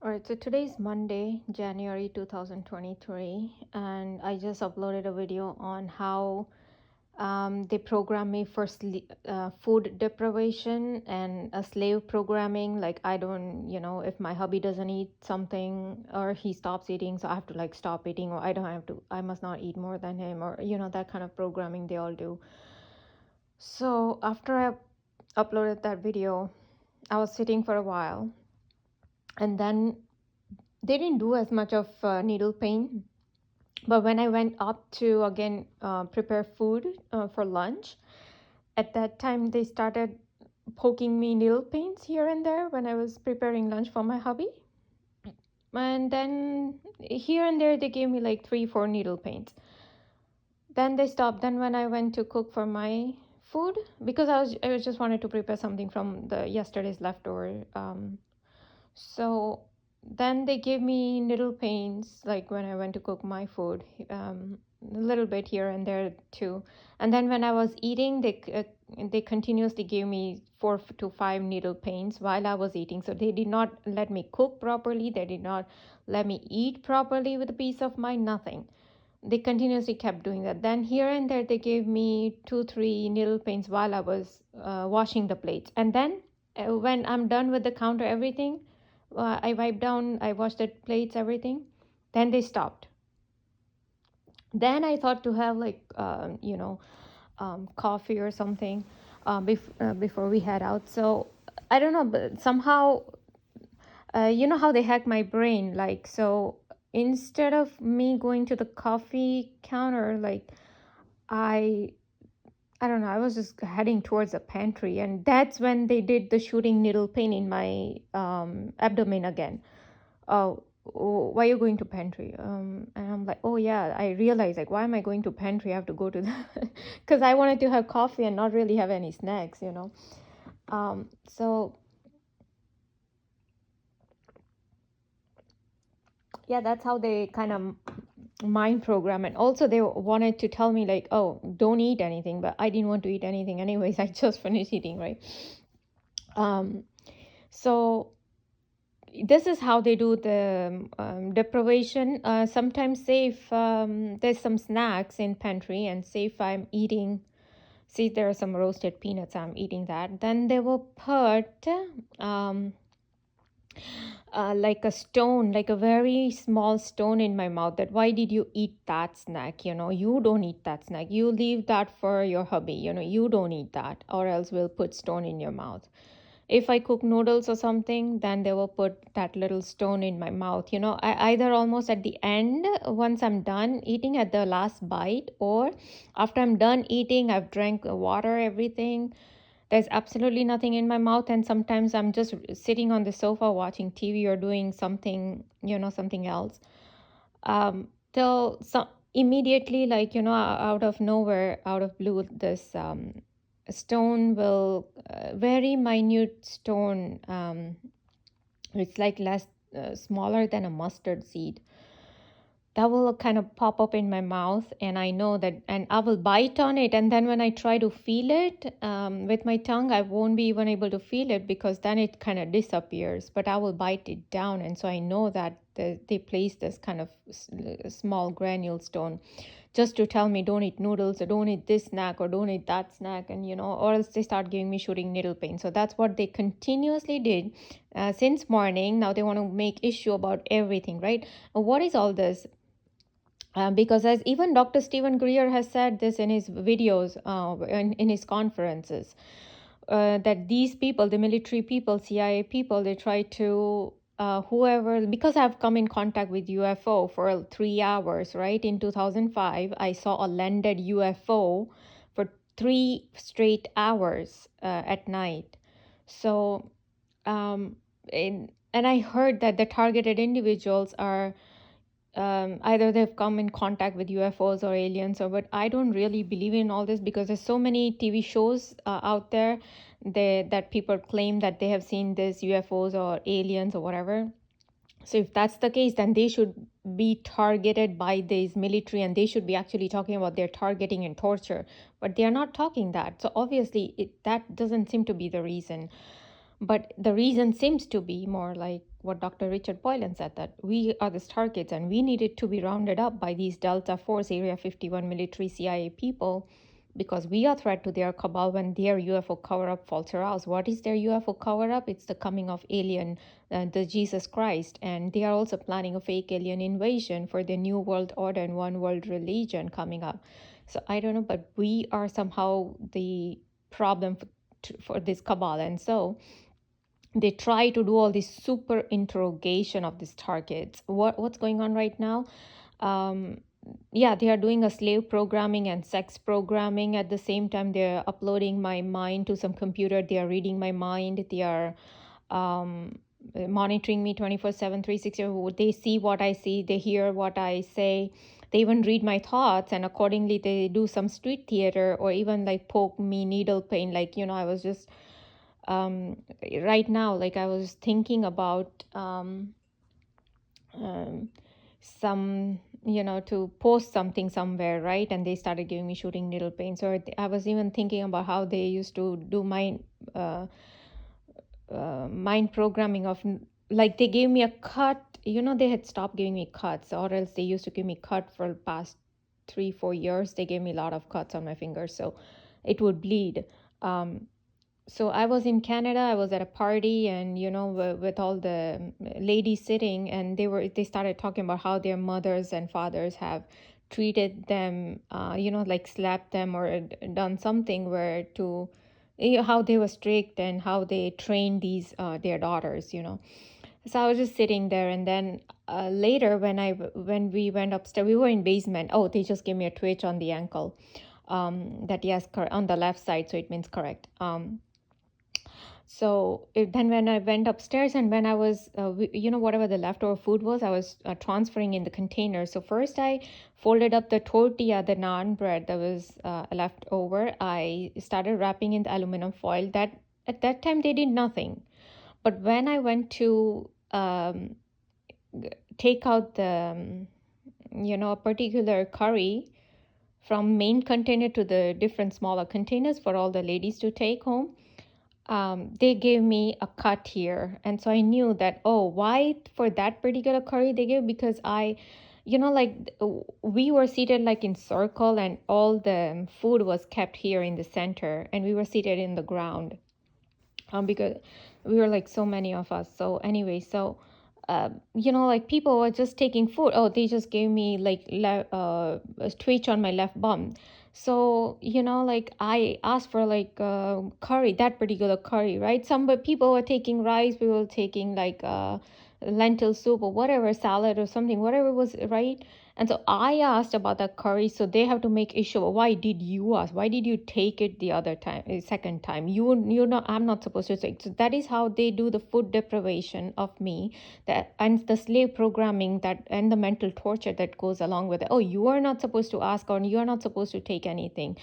All right, so today's Monday, January 2023, and I just uploaded a video on how they program me for food deprivation and a slave programming. Like, I don't, if my hubby doesn't eat something or he stops eating, so I have to like stop eating, or I must not eat more than him, or, that kind of programming they all do. So after I uploaded that video, I was sitting for a while, and then they didn't do as much of needle pain. But when I went up to again prepare food for lunch, at that time they started poking me needle pains here and there when I was preparing lunch for my hubby. And then here and there they gave me like 3, 4 needle pains. Then they stopped. Then when I went to cook for my food, because I was just wanted to prepare something from the yesterday's leftover. So then they gave me needle pains like when I went to cook my food, a little bit here and there too. And then when I was eating, they continuously gave me 4 to 5 needle pains while I was eating. So they did not let me cook properly. They did not let me eat properly with a peace of mind. Nothing. They continuously kept doing that. Then here and there they gave me 2, 3 needle pains while I was washing the plates. And then when I'm done with the counter, everything, I wiped down, I washed the plates, everything. Then they stopped. Then I thought to have like, coffee or something before we head out. So I don't know, but somehow, you know how they hack my brain. Like, so instead of me going to the coffee counter, like, I I don't know, I was just heading towards the pantry, and that's when they did the shooting needle pain in my abdomen again. Oh, why are you going to pantry? And I'm like, oh yeah, I realized, like, why am I going to pantry? I have to go to the because I wanted to have coffee and not really have any snacks. So yeah, that's how they kind of mind program. And also they wanted to tell me like, oh, don't eat anything, but I didn't want to eat anything anyways. I just finished eating, right? So this is how they do the deprivation. Sometimes say if there's some snacks in pantry, and say if I'm eating, see there are some roasted peanuts, I'm eating that, then they will put um, like a stone, like a very small stone in my mouth, that why did you eat that snack? You don't eat that snack, you leave that for your hubby, you don't eat that, or else we'll put stone in your mouth. If I cook noodles or something, then they will put that little stone in my mouth. Either almost at the end, once I'm done eating, at the last bite, or after I'm done eating, I've drank water, everything. There's absolutely nothing in my mouth, and sometimes I'm just sitting on the sofa watching TV or doing something, something else. Till some immediately, like out of nowhere, out of blue, this stone will very minute stone. It's like less smaller than a mustard seed, that will kind of pop up in my mouth, and I know that, and I will bite on it, and then when I try to feel it with my tongue, I won't be even able to feel it, because then it kind of disappears, but I will bite it down. And so I know that they place this kind of small granule stone just to tell me, don't eat noodles, or don't eat this snack, or don't eat that snack, and or else they start giving me shooting needle pain. So that's what they continuously did since morning. Now they want to make issue about everything, right? What is all this? Because as even Dr. Stephen Greer has said this in his videos, in his conferences, that these people, the military people, CIA people, they try to, whoever, because I've come in contact with UFO for 3 hours, right? In 2005, I saw a landed UFO for 3 straight hours at night. So, and I heard that the targeted individuals are either they've come in contact with UFOs or aliens, or, but I don't really believe in all this, because there's so many TV shows out there that people claim that they have seen this UFOs or aliens or whatever. So if that's the case, then they should be targeted by these military, and they should be actually talking about their targeting and torture, but they are not talking that. So obviously that doesn't seem to be the reason. But the reason seems to be more like what Dr. Richard Boylan said, that we are the targets and we needed to be rounded up by these Delta Force Area 51 military CIA people because we are threat to their cabal when their UFO cover-up falls aroused. What is their UFO cover-up? It's the coming of alien, the Jesus Christ, and they are also planning a fake alien invasion for the new world order and one world religion coming up. So I don't know, but we are somehow the problem for this cabal, and so they try to do all this super interrogation of these targets. What's going on right now? Um, yeah, they are doing a slave programming and sex programming at the same time. They're uploading my mind to some computer. They are reading my mind. They are monitoring me 24/7, 360. They see what I see. They hear what I say. They even read my thoughts, and accordingly, they do some street theater or even like poke me needle pain. Like, I was just um, right now, like I was thinking about um, some, to post something somewhere, right? And they started giving me shooting needle pain. So I was even thinking about how they used to do uh, mind programming of, like, they gave me a cut. They had stopped giving me cuts, or else they used to give me cut for the past 3-4 years. They gave me a lot of cuts on my fingers, so it would bleed. So I was in Canada. I was at a party, and with all the ladies sitting, and they started talking about how their mothers and fathers have treated them, like slapped them or done something where to, how they were strict and how they trained these their daughters. So I was just sitting there, and then later when we went upstairs, we were in basement. Oh, they just gave me a twitch on the ankle. That yes, on the left side, so it means correct. Then when I went upstairs, and when I was, whatever the leftover food was, I was transferring in the container. So first I folded up the tortilla, the naan bread that was left over. I started wrapping in the aluminum foil. That at that time they did nothing. But when I went to take out the, a particular curry from main container to the different smaller containers for all the ladies to take home, they gave me a cut here. And so I knew that, oh, why for that particular curry they gave? Because we were seated like in circle, and all the food was kept here in the center, and we were seated in the ground, because we were like so many of us. So anyway, so like people were just taking food. Oh, they just gave me like a twitch on my left bum. So like I asked for like curry, that particular curry, right? Some people were taking rice, people were taking like lentil soup or whatever, salad or something, whatever was right. And so I asked about that curry, so they have to make issue. Why did you ask? Why did you take it the other time, second time? You know, I'm not supposed to take. So that is how they do the food deprivation of me, that and the slave programming that and the mental torture that goes along with it. Oh, you are not supposed to ask, or you are not supposed to take anything,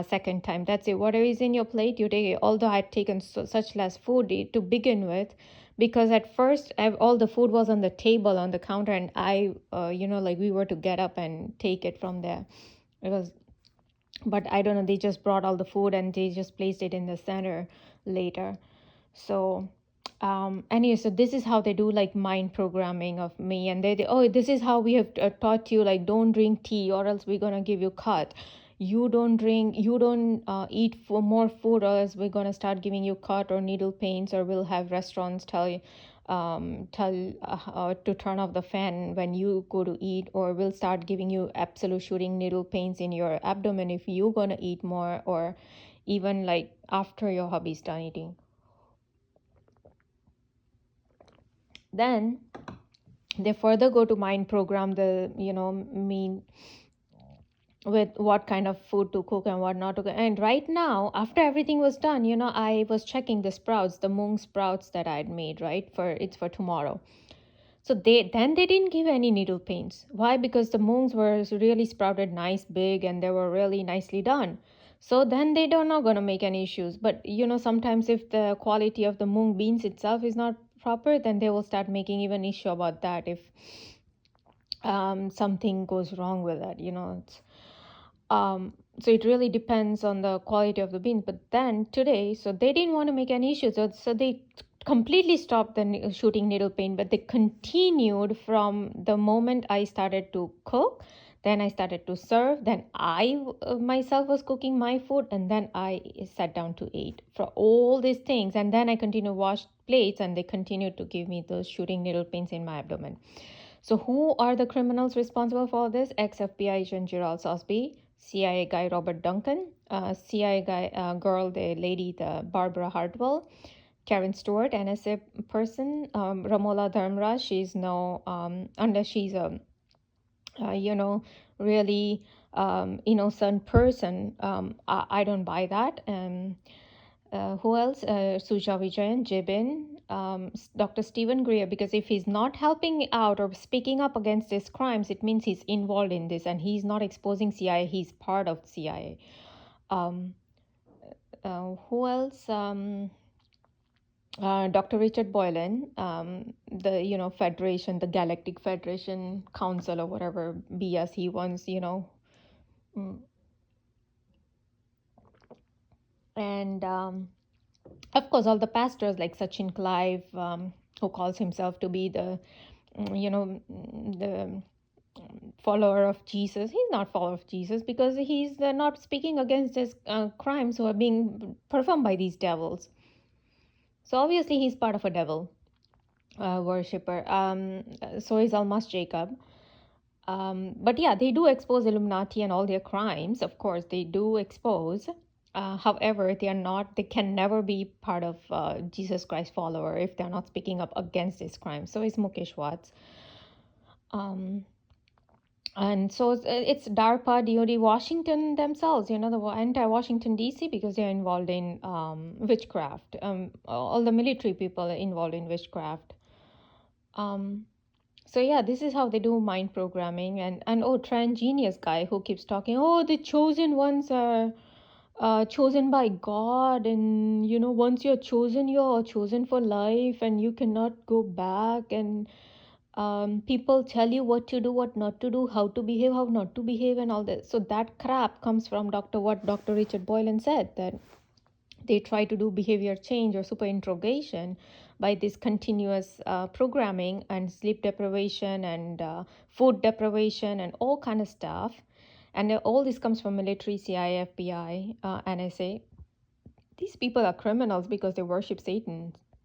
second time. That's it. Whatever is in your plate, you take it. Although I had taken such less food to begin with, because at first all the food was on the table on the counter, and I like we were to get up and take it from there. It was, but I don't know, they just brought all the food and they just placed it in the center later. So anyway, so this is how they do like mind programming of me. And they oh, this is how we have taught you, like, don't drink tea or else we're gonna give you cut. You don't eat for more food or else we're gonna start giving you cut or needle pains, or we'll have restaurants tell you to turn off the fan when you go to eat, or we'll start giving you absolute shooting needle pains in your abdomen if you're gonna eat more, or even like after your hubby's done eating. Then they further go to mind program the me with what kind of food to cook and what not to cook. And right now, after everything was done, I was checking the sprouts, the mung sprouts that I had made, right, for it's for tomorrow. So they didn't give any needle pains. Why? Because the moons were really sprouted nice big, and they were really nicely done. So then they don't not gonna make any issues. But sometimes if the quality of the mung beans itself is not proper, then they will start making even issue about that if something goes wrong with it. It's, So it really depends on the quality of the beans. But then today, so they didn't want to make any issue, so they completely stopped the shooting needle paint, but they continued from the moment I started to cook. Then I started to serve. Then I myself was cooking my food, and then I sat down to eat for all these things. And then I continued to wash plates, and they continued to give me those shooting needle pains in my abdomen. So, who are the criminals responsible for this? Ex FBI agent Geral Sosbee, CIA guy Robert Duncan, CIA guy girl, the lady, the Barbara Hartwell, Karen Stewart, NSA person, Ramola Dharmraj. She's no, unless she's a, you know, really innocent person. I don't buy that. Who else? Suja Vijayan, Jibin, Dr. Stephen Greer, because if he's not helping out or speaking up against these crimes, it means he's involved in this and he's not exposing CIA, he's part of CIA. Um, who else? Dr. Richard Boylan, the Federation, the Galactic Federation Council or whatever BS he wants, Mm. And of course, all the pastors like Sachin Clive, who calls himself to be the, the follower of Jesus. He's not follower of Jesus because he's not speaking against his crimes who are being performed by these devils. So obviously, he's part of a devil worshipper. So is Almas Jacob. But yeah, they do expose Illuminati and all their crimes. Of course, they do expose. However, they can never be part of Jesus Christ follower if they're not speaking up against this crime. So is Mukesh Watts. And so it's DARPA, DOD, Washington themselves, the anti-Washington DC, because they're involved in witchcraft. All the military people are involved in witchcraft. So yeah, this is how they do mind programming. And oh, transgenius guy who keeps talking, oh, the chosen ones are chosen by God, and once you're chosen for life, and you cannot go back. And people tell you what to do, what not to do, how to behave, how not to behave, and all that. So that crap comes from Dr. Richard Boylan said, that they try to do behavior change or super interrogation by this continuous programming and sleep deprivation and food deprivation and all kind of stuff. And all this comes from military, CIA, FBI, NSA. These people are criminals because they worship Satan.